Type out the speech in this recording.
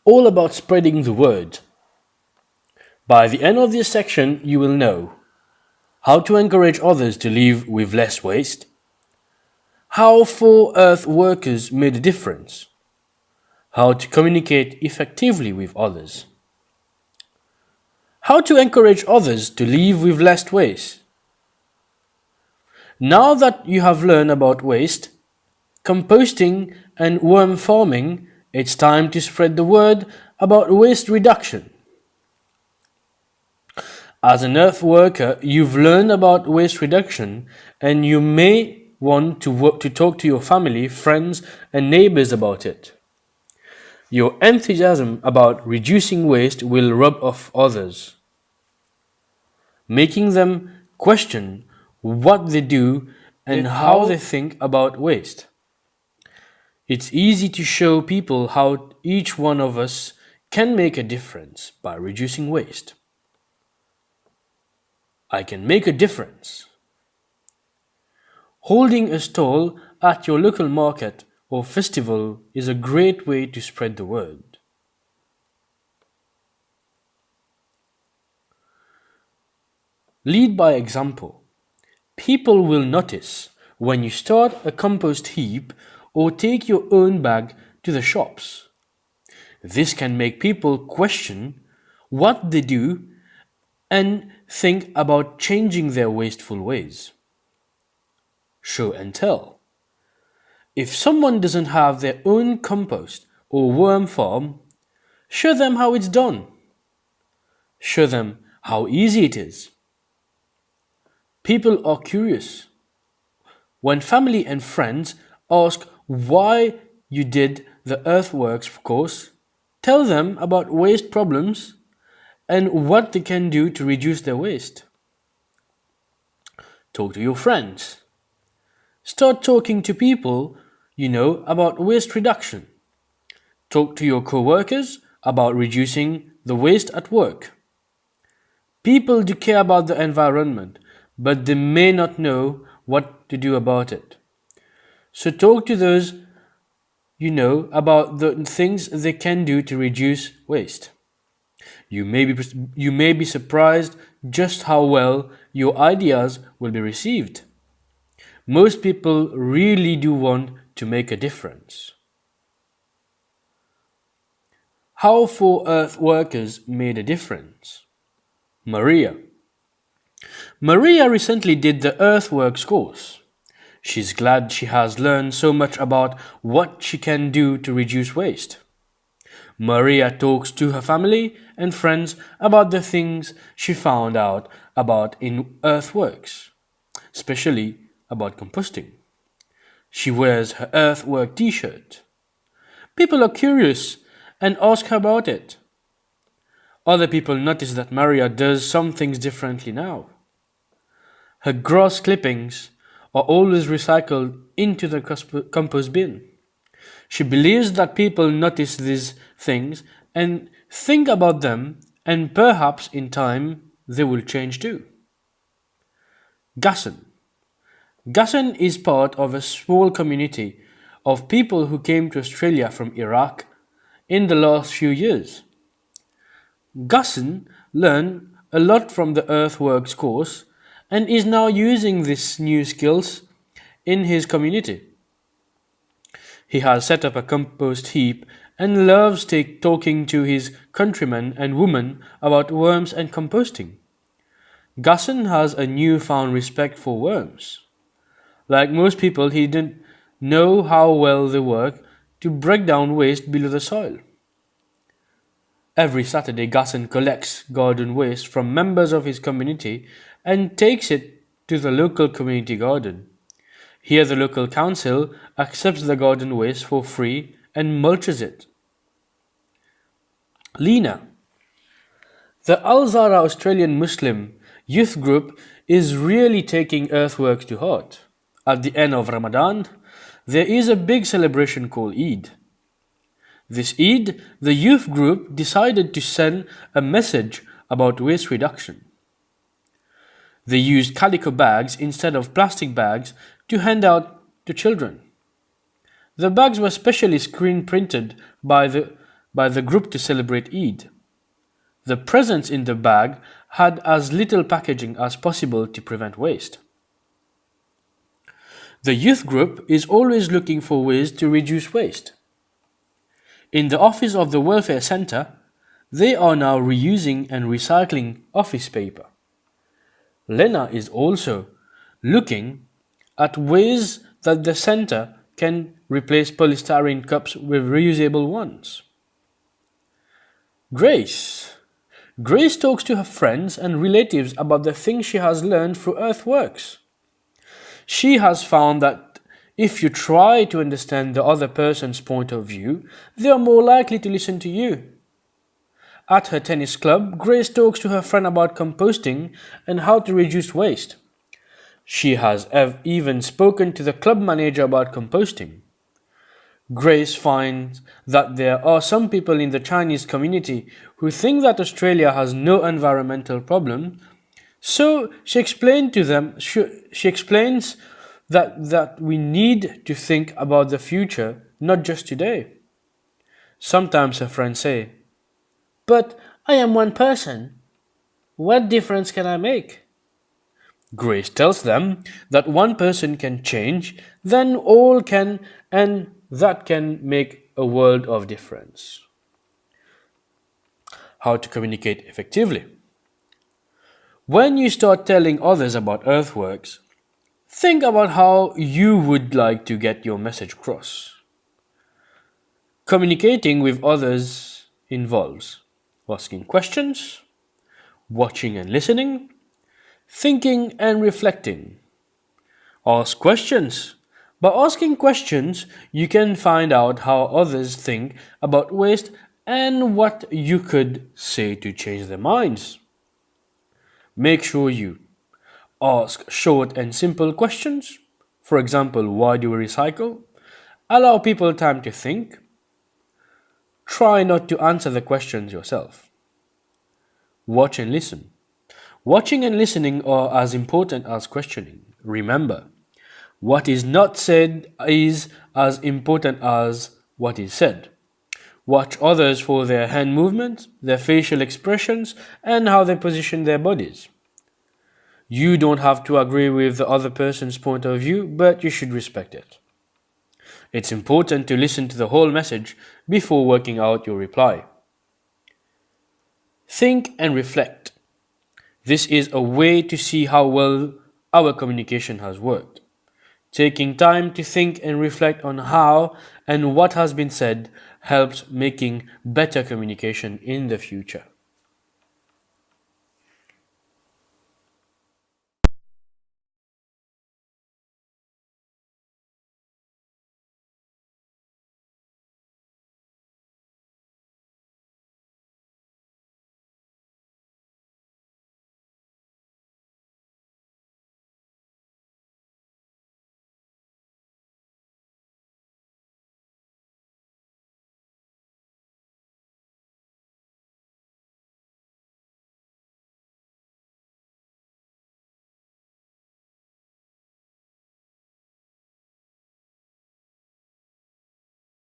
all about spreading the word. By the end of this section, you will know how to encourage others to live with less waste, how 4 Earth workers made a difference, how to communicate effectively with others, how to encourage others to live with less waste. Now that you have learned about waste, composting and worm farming, it's time to spread the word about waste reduction. As an earth worker, you've learned about waste reduction and you may want to talk to your family, friends, and neighbors about it. Your enthusiasm about reducing waste will rub off others, making them question what they do and how they think about waste. It's easy to show people how each one of us can make a difference by reducing waste. I can make a difference. Holding a stall at your local market or festival is a great way to spread the word. Lead by example. People will notice when you start a compost heap or take your own bag to the shops. This can make people question what they do and think about changing their wasteful ways. Show and tell. If someone doesn't have their own compost or worm farm, show them how it's done. Show them how easy it is. People are curious. When family and friends ask why you did the earthworks course, tell them about waste problems and what they can do to reduce their waste. Talk to your friends. Start talking to people you know about waste reduction. Talk to your co-workers about reducing the waste at work. People do care about the environment, but they may not know what to do about it. So talk to those you know about the things they can do to reduce waste. You may be surprised just how well your ideas will be received. Most people really do want to make a difference. How 4 Earth workers made a difference. Maria. Maria recently did the Earthworks course. She's glad she has learned so much about what she can do to reduce waste. Maria talks to her family and friends about the things she found out about in Earthworks, especially about composting. She wears her Earthwork t-shirt. People are curious and ask her about it. Other people notice that Maria does some things differently now. Her grass clippings are always recycled into the compost bin. She believes that people notice these things and think about them, and perhaps in time they will change too. Gassan. Gassan is part of a small community of people who came to Australia from Iraq in the last few years. Gassan learned a lot from the Earthworks course and is now using these new skills in his community. He has set up a compost heap and loves talking to his countrymen and women about worms and composting. Gassan has a newfound respect for worms. Like most people, he didn't know how well they work to break down waste below the soil. Every Saturday, Gassan collects garden waste from members of his community and takes it to the local community garden. Here, the local council accepts the garden waste for free and mulches it. Lena. The Al Zahra Australian Muslim youth group is really taking earthworks to heart. At the end of Ramadan, there is a big celebration called Eid. This Eid, the youth group decided to send a message about waste reduction. They used calico bags instead of plastic bags to hand out to children. The bags were specially screen printed by the by the group to celebrate Eid. The presents in the bag had as little packaging as possible to prevent waste. The youth group is always looking for ways to reduce waste. In the office of the welfare center, they are now reusing and recycling office paper. Lena is also looking at ways that the center can replace polystyrene cups with reusable ones. Grace talks to her friends and relatives about the things she has learned through Earthworks. She has found that if you try to understand the other person's point of view, they are more likely to listen to you. At her tennis club, Grace talks to her friend about composting and how to reduce waste. She has even spoken to the club manager about composting. Grace finds that there are some people in the Chinese community who think that Australia has no environmental problem, so she explains that we need to think about the future, not just today. Sometimes her friends say, "But I am one person. What difference can I make?" Grace tells them that one person can change, then all can, and that can make a world of difference. How to communicate effectively. When you start telling others about Earthworks, think about how you would like to get your message across. Communicating with others involves asking questions, watching and listening, thinking and reflecting. Ask questions. By asking questions, you can find out how others think about waste and what you could say to change their minds. Make sure you ask short and simple questions. For example, why do we recycle? Allow people time to think. Try not to answer the questions yourself. Watch and listen. Watching and listening are as important as questioning. Remember, what is not said is as important as what is said. Watch others for their hand movements, their facial expressions, and how they position their bodies. You don't have to agree with the other person's point of view, but you should respect it. It's important to listen to the whole message before working out your reply. Think and reflect. This is a way to see how well our communication has worked. Taking time to think and reflect on how and what has been said helps making better communication in the future.